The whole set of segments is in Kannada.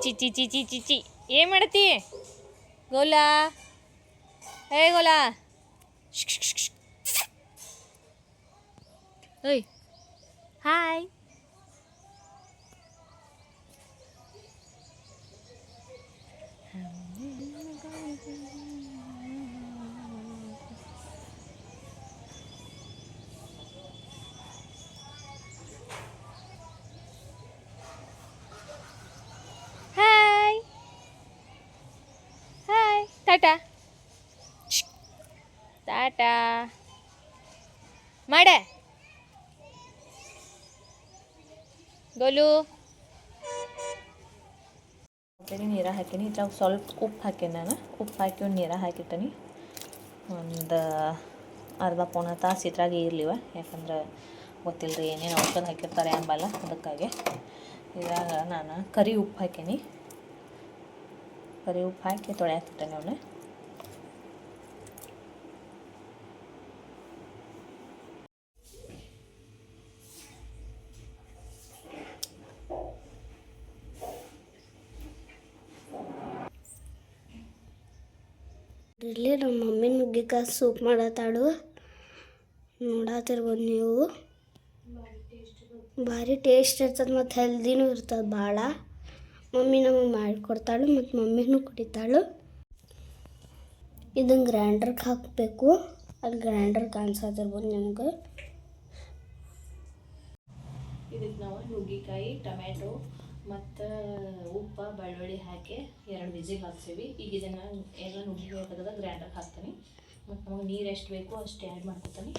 ಚಿಚಿ ಚಿಚಿ ಚಿಚಿ ಏನು ಮಾಡತ್ತಿ ಗೋಲಾ ಹೇ ಗೋಲಾ ಓಯ್ ಹಾಯ್ ಟಾಟಾ ಟಾಟಾ ಮಾಡೆ ಗೋಲು ನೀರ ಹಾಕೀನಿ ಇದ್ರಾಗ ಸ್ವಲ್ಪ ಉಪ್ಪು ಹಾಕೀನಿ ನಾನು ಉಪ್ಪು ಹಾಕಿ ಒಂದು ನೀರ ಹಾಕಿಟ್ಟನಿ ಒಂದು ಅರ್ಧ ಪೌನ ತಾಸು ಇದ್ರಾಗೆ ಇರಲಿವ ಯಾಕಂದ್ರೆ ಗೊತ್ತಿಲ್ಲ ರೀ ಏನೇನು ಔಷಧ ಹಾಕಿರ್ತಾರೆ ಅಂಬಲ್ಲ ಅದಕ್ಕಾಗಿ ಇದ್ರಾಗ ನಾನು ಕರಿ ಉಪ್ಪು ಹಾಕೀನಿ ಕರಿ ಉಪ್ಪು ಹಾಕಿ ತೊಳೆಯಾಕ್ತಿಟ್ಟೇನೆ ಅವನ್ನ ಇಲ್ಲಿ ನಮ್ಮ ಮಮ್ಮಿ ನುಗ್ಗೆಕಾಯಿ ಸೂಪ್ ಮಾಡತ್ತಾಳು ನೋಡತ್ತಿರ್ಬೋದು ನೀವು ಭಾರಿ ಟೇಸ್ಟ್ ಇರ್ತದೆ ಮತ್ತು ಹೆಲ್ದಿನೂ ಇರ್ತದೆ ಭಾಳ ಮಮ್ಮಿ ನಮಗೆ ಮಾಡಿಕೊಡ್ತಾಳು ಮತ್ತು ಮಮ್ಮಿನೂ ಕುಡಿತಾಳು ಇದನ್ನು ಗ್ರೈಂಡರ್ಗೆ ಹಾಕಬೇಕು ಅಲ್ಲಿ ಗ್ರೈಂಡರ್ ಕಾಣಿಸತ್ತಿರ್ಬೋದು ನಿಮ್ಗೆ ಇದಕ್ಕೆ ನಾವು ನುಗ್ಗೆಕಾಯಿ ಟೊಮ್ಯಾಟೊ ಮತ್ತು ಉಪ್ಪು ಬೆಳ್ಳುಳ್ಳಿ ಹಾಕಿ 2 ವಿಸಿಲ್ ಹಾಕ್ತೀವಿ ಈಗ ಇದನ್ನು ಎಲ್ಲ ನುಗ್ಗೆಕಾಯಿ ತೆಗೆದ ಗ್ರೈಂಡರ್ಗೆ ಹಾಕ್ತೀನಿ ಮತ್ತು ನಮಗೆ ನೀರು ಎಷ್ಟು ಬೇಕೋ ಅಷ್ಟು ಆ್ಯಡ್ ಮಾಡ್ಕೊತೀನಿ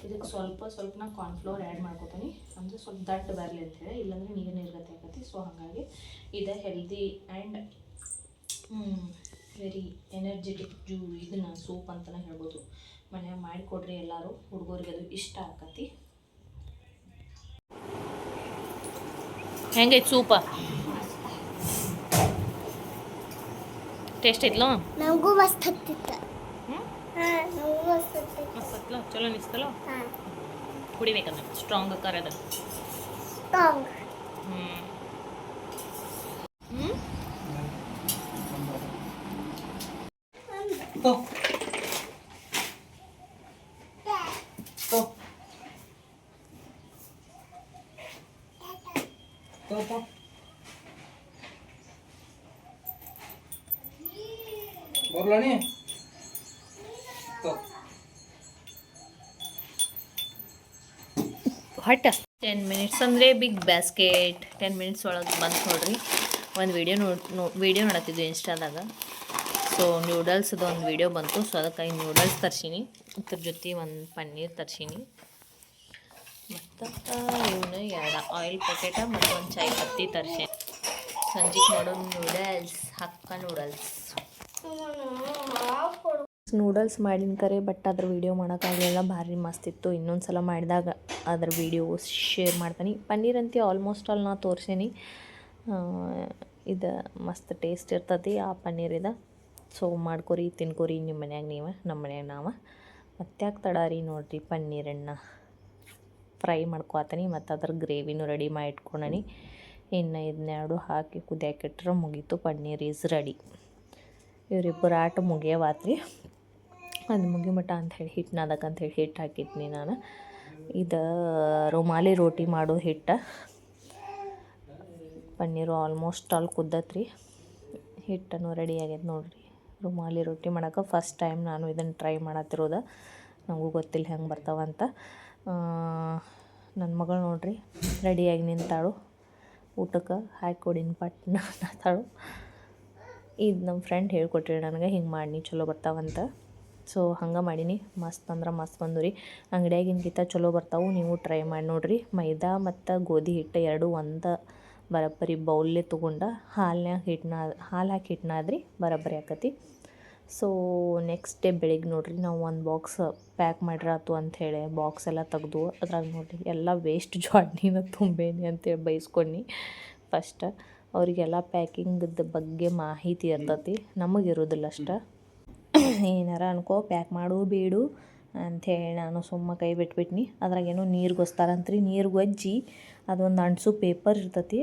ಇದಕ್ಕೆ ಸ್ವಲ್ಪ ನಾ ಕಾರ್ನ್ಫ್ಲೋರ್ ಆ್ಯಡ್ ಮಾಡ್ಕೊತೀನಿ ಅಂದರೆ ಸ್ವಲ್ಪ ದಟ್ಟ ಬರಲಿ ಅಂತೇಳಿ ಇಲ್ಲಾಂದರೆ ನೀರು ಗತಿ ಆಕತಿ ಸೊ ಹಾಗಾಗಿ ಇದು ಹೆಲ್ದಿ ಆ್ಯಂಡ್ ವೆರಿ ಎನರ್ಜೆಟಿಕ್ ಇದನ್ನು ಸೂಪ್ ಅಂತಲೇ ಹೇಳ್ಬೋದು ಮನ್ಯಾಗ ಮಾಡಿಕೊಡ್ರಿ ಎಲ್ಲರೂ ಹುಡುಗರಿಗೆ ಅದು ಇಷ್ಟ ಆಕತಿ ಹೆಂಗೈತೆ ಸೂಪ ಟೇಸ್ಟ್ ಐತ್ಲೋ ನಮಗೂ ಮಸ್ತ್ ಹತ್ತಿತ್ತ ಮಸ್ತ್ ಚಲೋ ಅನಿಸ್ತಲ್ಲ ಕುಡಿಬೇಕಂದ್ರೆ ಸ್ಟ್ರಾಂಗ್ ಅಕ್ಕಾರ ಅದ बोलनी तो ಹಟ್ 10 ಮಿನಿಟ್ಸ್ ಅಂದರೆ ಬಿಗ್ ಬ್ಯಾಸ್ಕೆಟ್ 10 ಮಿನಿಟ್ಸ್ ಒಳಗೆ ಬಂತು ನೋಡ್ರಿ ಒಂದು ವಿಡಿಯೋ ನೋಡತ್ತಿದ್ವಿ ಇನ್ಸ್ಟಾದಾಗ ಸೊ ನ್ಯೂಡಲ್ಸ್ದು ಒಂದು ವಿಡಿಯೋ ಬಂತು ಸೊ ಅದಕ್ಕಾಗಿ ನ್ಯೂಡಲ್ಸ್ ತರ್ಸೀನಿ ಅದ್ರ ಜೊತೆ ಒಂದು ಪನ್ನೀರ್ ತರ್ಸೀನಿ ಮತ್ತು ಇವನು 2 ಆಯಿಲ್ ಪ್ಯಾಕೆಟ ಮತ್ತು ಒಂದು ಚಾಯ್ ಪತ್ತಿ ತರ್ಸೀನಿ ಸಂಜೆಗೆ ಮಾಡೋದು ನೂಡಲ್ಸ್ ಹಕ್ಕ ನೂಡಲ್ಸ್ ಮಾಡಿನ ಕರೆ ಬಟ್ ಅದ್ರ ವೀಡಿಯೋ ಮಾಡೋಕ್ಕಾಗಲಿಲ್ಲ ಭಾರಿ ಮಸ್ತಿತ್ತು ಇನ್ನೊಂದು ಸಲ ಮಾಡಿದಾಗ ಅದ್ರ ವೀಡಿಯೋ ಶೇರ್ ಮಾಡ್ತೀನಿ ಪನ್ನೀರ್ ಅಂತ ಆಲ್ಮೋಸ್ಟ್ ಆಲ್ ನಾ ತೋರ್ಸೀನಿ ಇದು ಮಸ್ತ್ ಟೇಸ್ಟ್ ಇರ್ತದೆ ಆ ಪನ್ನೀರಿದ ಸೊ ಮಾಡ್ಕೊರಿ ತಿನ್ಕೊರಿ ನಿಮ್ಮ ಮನ್ಯಾಗ ನೀವು ನಮ್ಮ ಮನ್ಯಾಗ ನಾವು ಮತ್ತ್ಯಾಕೆ ತಡಾರಿ ನೋಡಿರಿ ಪನ್ನೀರನ್ನು ಫ್ರೈ ಮಾಡ್ಕೊತೀನಿ ಮತ್ತು ಅದ್ರ ಗ್ರೇವಿನೂ ರೆಡಿ ಮಾಡಿ ಇಟ್ಕೊಂಡನಿ ಇನ್ನು ಇದನ್ನೆರಡು ಹಾಕಿ ಕುದಿಯಾಕಿಟ್ರೆ ಮುಗೀತು ಪನ್ನೀರ್ ಈಸ್ ರೆಡಿ ಇವರಿಬ್ಬರು ಆಟ ಮುಗಿಯವಾತ್ರಿ ಅದು ಮುಗಿಮಟ ಅಂಥೇಳಿ ಹಿಟ್ಟು ಹಿಟ್ಟು ಹಾಕಿದ್ನಿ ನಾನು ಇದು ರುಮಾಲಿ ರೋಟಿ ಮಾಡೋ ಹಿಟ್ಟು ಪನ್ನೀರು ಆಲ್ಮೋಸ್ಟ್ ಆಲ್ ಕುದ್ದತ್ರಿ ಹಿಟ್ಟನ್ನು ರೆಡಿ ಆಗೈತೆ ನೋಡಿರಿ ರುಮಾಲಿ ರೊಟ್ಟಿ ಮಾಡೋಕೆ ಫಸ್ಟ್ ಟೈಮ್ ನಾನು ಇದನ್ನು ಟ್ರೈ ಮಾಡತ್ತಿರೋದು ನನಗೂ ಗೊತ್ತಿಲ್ಲ ಹೆಂಗೆ ಬರ್ತಾವಂತ ನನ್ನ ಮಗಳು ನೋಡಿರಿ ರೆಡಿಯಾಗಿ ನಿಂತಾಳು ಊಟಕ್ಕೆ ಹಾಕಿಕೊಡಿನ ಪಟ್ನ ಅನ್ನತ್ತಾಳು ಇದು ನಮ್ಮ ಫ್ರೆಂಡ್ ಹೇಳ್ಕೊಟ್ರಿ ನನಗೆ ಹಿಂಗೆ ಮಾಡಿ ಚಲೋ ಬರ್ತಾವಂತ ಸೊ ಹಂಗೆ ಮಾಡೀನಿ ಮಸ್ತ್ ಅಂದ್ರೆ ಮಸ್ತ್ ಬಂದು ಅಂಗಡಿಯಾಗಿನ್ಕಿಂತ ಚಲೋ ಬರ್ತಾವೆ ನೀವು ಟ್ರೈ ಮಾಡಿ ನೋಡಿರಿ ಮೈದಾ ಮತ್ತು ಗೋಧಿ ಹಿಟ್ಟು ಎರಡು ಒಂದು ಬರೋಬ್ಬರಿ ಬೌಲ್ಲೇ ತೊಗೊಂಡು ಹಾಲು ಹಾಕಿ ಹಿಟ್ಟನಾದ್ರಿ ಬರೋಬ್ಬರಿ ಆಕತಿ ಸೊ ನೆಕ್ಸ್ಟ್ ಡೇ ಬೆಳಿಗ್ಗೆ ನೋಡಿರಿ ನಾವು ಒಂದು ಬಾಕ್ಸ್ ಪ್ಯಾಕ್ ಮಾಡಿರಾತು ಅಂಥೇಳಿ ಬಾಕ್ಸ್ ಎಲ್ಲ ತೆಗ್ದು ಅದ್ರಾಗ ನೋಡಿರಿ ಎಲ್ಲ ವೇಸ್ಟ್ ಜಾಡ್ನಿನ ತುಂಬೇನಿ ಅಂತೇಳಿ ಬೈಸ್ಕೊಂಡು ಫಸ್ಟ್ ಅವರಿಗೆಲ್ಲ ಪ್ಯಾಕಿಂಗ್ದ ಬಗ್ಗೆ ಮಾಹಿತಿ ಇರ್ತೈತಿ ನಮಗಿರೋದಿಲ್ಲ ಅಷ್ಟ ಏನಾರ ಅನ್ಕೋ ಪ್ಯಾಕ್ ಮಾಡು ಬೇಡು ಅಂಥೇಳಿ ನಾನು ಸುಮ್ಮ ಕೈ ಬಿಟ್ಬಿಟ್ನಿ ಅದ್ರಾಗೇನೋ ನೀರು ಗೊಸ್ತಾರಂತ್ರಿ ನೀರು ಗೊಜ್ಜಿ ಅದೊಂದು ಅಂಟಿಸು ಪೇಪರ್ ಇರ್ತೈತಿ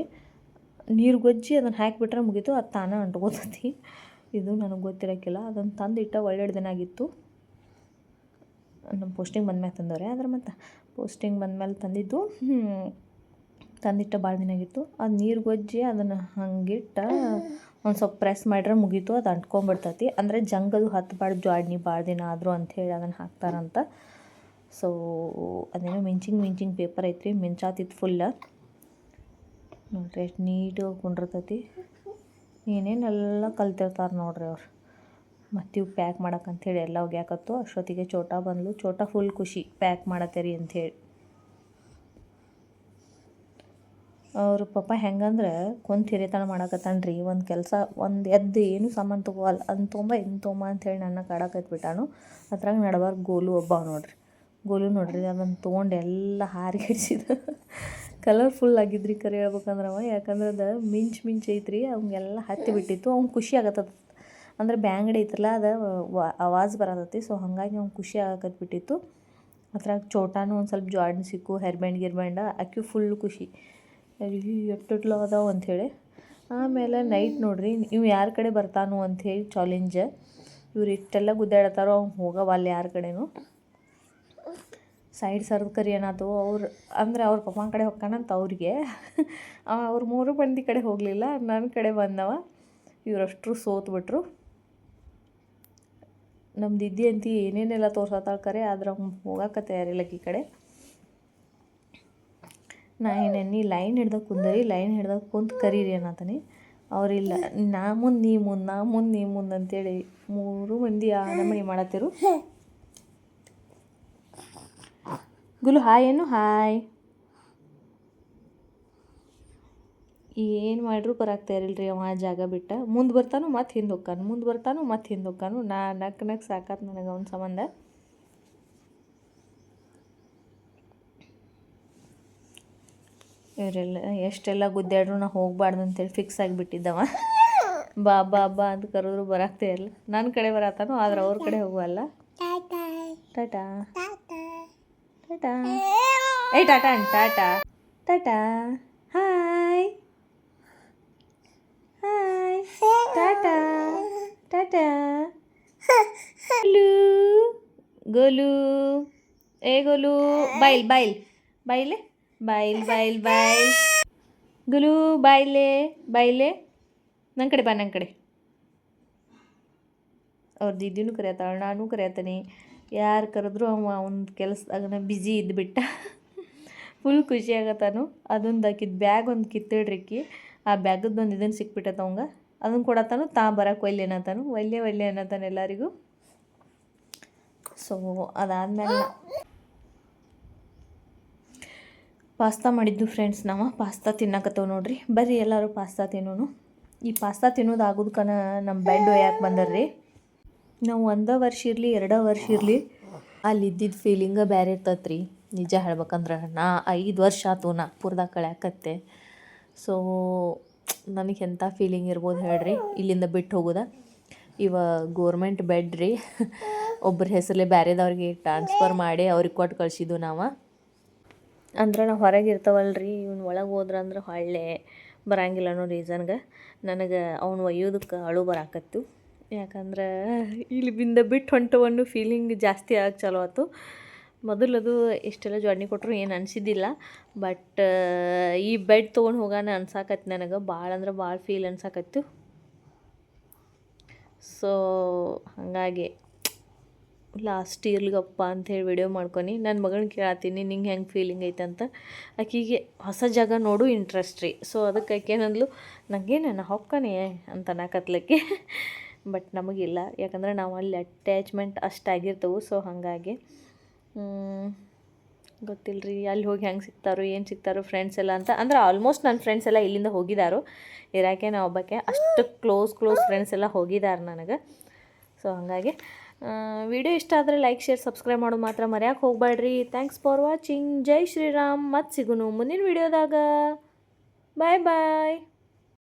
ನೀರು ಗೊಜ್ಜಿ ಅದನ್ನು ಹಾಕಿಬಿಟ್ರೆ ಮುಗೀತು, ಅದು ತಾನೇ ಅಂಟ್ಕೋತೈತಿ. ಇದು ನನಗೆ ಗೊತ್ತಿರೋಕ್ಕಿಲ್ಲ. ಅದನ್ನು ತಂದಿಟ್ಟ ಒಳ್ಳೆರಡು ದಿನ ಆಗಿತ್ತು. ನಮ್ಮ ಪೋಸ್ಟಿಂಗ್ ಬಂದ್ಮೇಲೆ ತಂದವ್ರೆ. ಆದ್ರೆ ಮತ್ತು ಪೋಸ್ಟಿಂಗ್ ಬಂದಮೇಲೆ ತಂದಿಟ್ಟ ಭಾಳ ದಿನ ಆಗಿತ್ತು. ಅದು ನೀರು ಗೊಜ್ಜಿ ಅದನ್ನು ಹಂಗಿಟ್ಟ ಒಂದು ಸ್ವಲ್ಪ ಪ್ರೆಸ್ ಮಾಡಿದ್ರೆ ಮುಗೀತು, ಅದು ಅಂಟ್ಕೊಂಡ್ಬಿಡ್ತೈತಿ. ಅಂದರೆ ಜಂಗದು ಹತ್ತಬಾರ್ದು ಜ್ವಾಡ್ನಿ ಭಾಳ ದಿನ ಆದರೂ ಅಂಥೇಳಿ ಅದನ್ನು ಹಾಕ್ತಾರಂತ. ಸೊ ಅದೇನೋ ಮಿಂಚಿಂಗ್ ಪೇಪರ್ ಐತ್ರಿ, ಮಿಂಚಾತಿತ್ತು ಫುಲ್ಲ. ನೋಡ್ರಿ ಎಷ್ಟು ನೀಟಾಗಿ ಕುಂಡಿರ್ತೈತಿ. ಏನೇನೆಲ್ಲ ಕಲ್ತಿರ್ತಾರೆ ನೋಡ್ರಿ ಅವ್ರು. ಮತ್ತು ಇವು ಪ್ಯಾಕ್ ಮಾಡಕ್ಕಂಥೇಳಿ ಎಲ್ಲ ಒಗ್ಯಾಕತ್ತು. ಅಷ್ಟೊತ್ತಿಗೆ ಚೋಟಾ ಬಂದ್ಲು. ಚೋಟಾ ಫುಲ್ ಖುಷಿ, ಪ್ಯಾಕ್ ಮಾಡತ್ತೀರಿ ಅಂಥೇಳಿ. ಅವ್ರ ಪಾಪ ಹೆಂಗಂದ್ರೆ ಕುಂತು ಹಿರಿತನ ಮಾಡಕತ್ತಾನ್ರಿ. ಒಂದು ಕೆಲಸ ಒಂದು ಎದ್ದು ಏನು ಸಾಮಾನು ತೊಗೋವಲ್ಲ, ಅದನ್ನ ತೊಗೊಂಬ ಅಂಥೇಳಿ ನನ್ನ ಕಾಡಕತ್ಬಿಟ್ಟಾನು. ಅದ್ರಾಗ ನಡಬಾರ್ದು ಗೋಲು ಒಬ್ಬ ನೋಡ್ರಿ. ಗೋಲು ನೋಡ್ರಿ ಅದನ್ನು ತೊಗೊಂಡು ಎಲ್ಲ ಹಾರಿಗಿಡ್ಸಿದ. ಕಲರ್ಫುಲ್ ಆಗಿದ್ರಿ ಕರೆ ಹೇಳ್ಬೇಕಂದ್ರೆ ಅವ. ಯಾಕಂದ್ರೆ ಅದು ಮಿಂಚ್ ಐತ್ರಿ, ಅವಂಗೆಲ್ಲ ಹತ್ತಿ ಬಿಟ್ಟಿತ್ತು. ಅವ್ನು ಖುಷಿ ಆಗತ್ತದ. ಅಂದರೆ ಬ್ಯಾಂಗಡಿ ಐತ್ರಲ್ಲ, ಅದು ಆವಾಜ್ ಬರತೈತಿ. ಸೊ ಹಾಗಾಗಿ ಅವ್ನು ಖುಷಿ ಆಗಕತ್ಬಿಟ್ಟಿತ್ತು. ಅದ್ರಾಗ ಚೋಟಾನು ಒಂದು ಸ್ವಲ್ಪ ಜ್ವಾಡ್ನಿ ಸಿಕ್ಕು, ಗಿರ್ಬ್ಯಾಂಡ ಆಕಿ ಫುಲ್ ಖುಷಿ. ಎಟ್ಟುಟ್ಲು ಅದಾವ ಅಂಥೇಳಿ. ಆಮೇಲೆ ನೈಟ್ ನೋಡ್ರಿ, ಇವು ಯಾರ ಕಡೆ ಬರ್ತಾನು ಅಂಥೇಳಿ ಚಾಲೆಂಜ್. ಇವ್ರು ಇಷ್ಟೆಲ್ಲ ಗುದ್ದಾಡತ್ತಾರೋ ಅವ್ನು ಹೋಗವಲ್ಲ ಯಾರ ಕಡೆನೂ. ಸೈಡ್ ಸರ್ದು ಕರಿ ಏನಾಯ್ತು, ಅವ್ರ ಪಪ್ಪನ ಕಡೆ ಹೊಕ್ಕಾನಂತ ಅವ್ರಿಗೆ. ಅವ್ರು 3 ಮಂದಿ ಕಡೆ ಹೋಗಲಿಲ್ಲ, ನನ್ನ ಕಡೆ ಬಂದವ. ಇವರಷ್ಟರು ಸೋತ್ಬಿಟ್ರು. ನಮ್ಮ ದಿದ್ದಿ ಅಂತಿ ಏನೇನೆಲ್ಲ ತೋರ್ಸತ್ತಾಳ ಕರೆ, ಆದ್ರೆ ಅವ್ನು ಹೋಗಕ್ಕೆ ತಯಾರಿಲ್ಲ ಈ ಕಡೆ. ನಾ ಏನೇನು ಲೈನ್ ಹಿಡ್ದಾಗ ಕುಂತು ಕರೀರಿ ಅನ್ನತಾನೆ. ಅವರಿಲ್ಲ, ನಾ ಮುಂದೆ ನೀ ಮುಂದೆ ಅಂತೇಳಿ 3 ಮಂದಿ ಆ ನಮೂನಿ ಮಾಡತ್ತಿರು. ಗುಲು ಹಾಯ್ ಏನು ಹಾಯ್. ಏನು ಮಾಡ್ರೂ ಬರಾಕ್ತಾಯಿರಲ್ರಿ ಅವ ಜಾಗ ಬಿಟ್ಟ. ಮುಂದೆ ಬರ್ತಾನು ಮತ್ತು ಹಿಂದೆ ಹೊಕ್ಕಾನು. ನಾ ನಕ್ ಸಾಕಾತ್ ನನಗೆ ಅವನ ಸಂಬಂಧ. ಇವರೆಲ್ಲ ಎಷ್ಟೆಲ್ಲ ಗುದ್ದಾಡ್ರು ನಾ ಹೋಗಬಾರ್ದು ಅಂತೇಳಿ ಫಿಕ್ಸ್ ಆಗಿಬಿಟ್ಟಿದ್ದವ. ಬಾ ಅಂತ ಕರೆದ್ರು ಬರಾಕ್ತೇ ಇರಲ್ಲ. ನನ್ನ ಕಡೆ ಬರತ್ತಾನು, ಆದ್ರೆ ಅವ್ರ ಕಡೆ ಹೋಗುವಲ್ಲ. ಟಾಟಾ ಟಾಟಾ ಹಾಯ್ ಟಾಟಾ. ಗೋಲು ಏ ಗೋಲು ಬಾಯ್ಲೆ ಗುಲು ಬಾಯ್ಲೆ ನನ್ನ ಕಡೆ ಬಾ. ಅವ್ರ ದಿದ್ದಿನೂ ಕರೆಯತ್ತಾಳ, ನಾನು ಕರೆಯತ್ತೀನಿ. ಯಾರು ಕರೆದ್ರು ಒಂದು ಕೆಲಸದಾಗ ಬ್ಯುಸಿ ಇದ್ದುಬಿಟ್ಟ. ಫುಲ್ ಖುಷಿ ಆಗತ್ತಾನು. ಅದೊಂದು ಆಕಿದ್ದು ಬ್ಯಾಗ್ ಒಂದು ಕಿತ್ತಿಡ್ರಿಕ್ಕಿ. ಆ ಬ್ಯಾಗದ್ದೊಂದು ಇದನ್ನು ಸಿಕ್ಬಿಟ್ಟತ್ತ ಅವಂಗೆ. ಅದನ್ನು ಕೊಡತ್ತಾನು, ಬರಕ್ಕೆ ಒಲ್ಲೆ ಅನ್ನತಾನು ಎಲ್ಲರಿಗೂ. ಸೊ ಅದಾದಮೇಲೆ ಪಾಸ್ತಾ ಮಾಡಿದ್ದು ಫ್ರೆಂಡ್ಸ್. ನಾವು ಪಾಸ್ತಾ ತಿನ್ನಕತ್ತೇವೆ ನೋಡ್ರಿ. ಬರ್ರಿ ಎಲ್ಲರೂ ಪಾಸ್ತಾ ತಿನ್ನೋನು. ಈ ಪಾಸ್ತಾ ತಿನ್ನೋದು ಆಗೋದಕ್ಕನ ನಮ್ಮ ಬೆಡ್ ಒಯ್ಯಾಕೆ ಬಂದರ್ರಿ. ನಾವು 1 ವರ್ಷ ಇರಲಿ 2 ವರ್ಷ ಇರಲಿ ಅಲ್ಲಿ ಇದ್ದಿದ್ದು ಫೀಲಿಂಗ ಬೇರೆ ಇರ್ತೈತ್ರಿ. ನಿಜ ಹೇಳ್ಬೇಕಂದ್ರೆ ನಾ 5 ವರ್ಷ ಆತು ನಾಗ್ಪುರದಾಗ ಕಳ್ಯಾಕತ್ತೆ. ಸೊ ನನಗೆ ಎಂಥ ಫೀಲಿಂಗ್ ಇರ್ಬೋದು ಹೇಳ್ರಿ ಇಲ್ಲಿಂದ ಬಿಟ್ಟು ಹೋಗೋದ. ಇವ ಗೋರ್ಮೆಂಟ್ ಬೆಡ್ ರೀ. ಒಬ್ಬರ ಹೆಸರಲ್ಲೇ ಬೇರೆದವ್ರಿಗೆ ಟ್ರಾನ್ಸ್ಫರ್ ಮಾಡಿ ಅವ್ರಿಗೆ ಕೊಟ್ಟು ಕಳಿಸಿದ್ದು ನಾವು. ಅಂದ್ರೆ ನಾವು ಹೊರಗೆ ಇರ್ತಾವಲ್ರಿ, ಇವ್ನು ಒಳಗೆ ಹೋದ್ರಂದ್ರೆ ಹೊಳ್ಳೆ ಬರಂಗಿಲ್ಲ ಅನ್ನೋ ರೀಸನ್ಗೆ ನನಗೆ ಅವ್ನು ಒಯ್ಯೋದಕ್ಕೆ ಅಳು ಬರಾಕತ್ತು. ಯಾಕಂದ್ರೆ ಇಲ್ಲಿ ಬಿಟ್ಟು ಹೊಂಟವನ್ನು ಫೀಲಿಂಗ್ ಜಾಸ್ತಿ ಆಗಿ ಚಲೋ ಆಯ್ತು. ಮೊದಲದು ಎಷ್ಟೆಲ್ಲ ಜ್ವಾಡ್ನಿ ಕೊಟ್ಟರು ಏನು ಅನಿಸಿದ್ದಿಲ್ಲ. ಬಟ್ ಈ ಬೆಡ್ ತೊಗೊಂಡು ಹೋಗೋಣ ಅನ್ಸಾಕತ್ತು ನನಗೆ. ಭಾಳ ಅಂದ್ರೆ ಭಾಳ ಫೀಲ್ ಅನ್ಸಾಕತ್ತು. ಸೊ ಹಾಗಾಗಿ ಲಾಸ್ಟ್ ಇರ್ಲಿಗಪ್ಪ ಅಂಥೇಳಿ ವಿಡಿಯೋ ಮಾಡ್ಕೊಂಡು ನನ್ನ ಮಗಳನ್ನ ಕೇಳತ್ತೀನಿ ನಿಂಗೆ ಹೆಂಗೆ ಫೀಲಿಂಗ್ ಐತಂತ. ಆಕೆಗೆ ಹೊಸ ಜಾಗ ನೋಡು ಇಂಟ್ರೆಸ್ಟ್ ರೀ. ಸೊ ಅದಕ್ಕೆ ಆಕೆ ಏನಂದ್ಲು, ನನಗೇನ ಹೊಕ್ಕನೆ ಅಂತ ಅನ್ನಕತ್ಲಕ್ಕೆ. ಬಟ್ ನಮಗಿಲ್ಲ, ಯಾಕಂದ್ರೆ ನಾವು ಅಲ್ಲಿ ಅಟ್ಯಾಚ್ಮೆಂಟ್ ಅಷ್ಟಾಗಿರ್ತವೆ. ಸೊ ಹಾಗಾಗಿ ಗೊತ್ತಿಲ್ಲರಿ ಅಲ್ಲಿ ಹೋಗಿ ಹೆಂಗೆ ಸಿಗ್ತಾರೋ ಏನು ಸಿಗ್ತಾರೋ ಫ್ರೆಂಡ್ಸ್ ಎಲ್ಲ ಅಂತ. ಅಂದ್ರೆ ಆಲ್ಮೋಸ್ಟ್ ನನ್ನ ಫ್ರೆಂಡ್ಸ್ ಎಲ್ಲ ಇಲ್ಲಿಂದ ಹೋಗಿದ್ದಾರೋ. ಇರಾಕೆ ನಾ ಒಬ್ಬಕ್ಕೆ ಅಷ್ಟು ಕ್ಲೋಸ್ ಫ್ರೆಂಡ್ಸ್ ಎಲ್ಲ ಹೋಗಿದ್ದಾರೆ ನನಗೆ. ಸೊ ಹಾಗಾಗಿ ವಿಡಿಯೋ ಇಷ್ಟ ಆದರೆ ಲೈಕ್ ಶೇರ್ ಸಬ್ಸ್ಕ್ರೈಬ್ ಮಾಡೋದು ಮಾತ್ರ ಮರೆಯೋಕೆ ಹೋಗಬೇಡ್ರಿ. Thanks for watching. ಜೈ ಶ್ರೀರಾಮ್. ಮತ್ತೆ ಸಿಗೋನು ಮುಂದಿನ ವಿಡಿಯೋದಾಗ. ಬಾಯ್.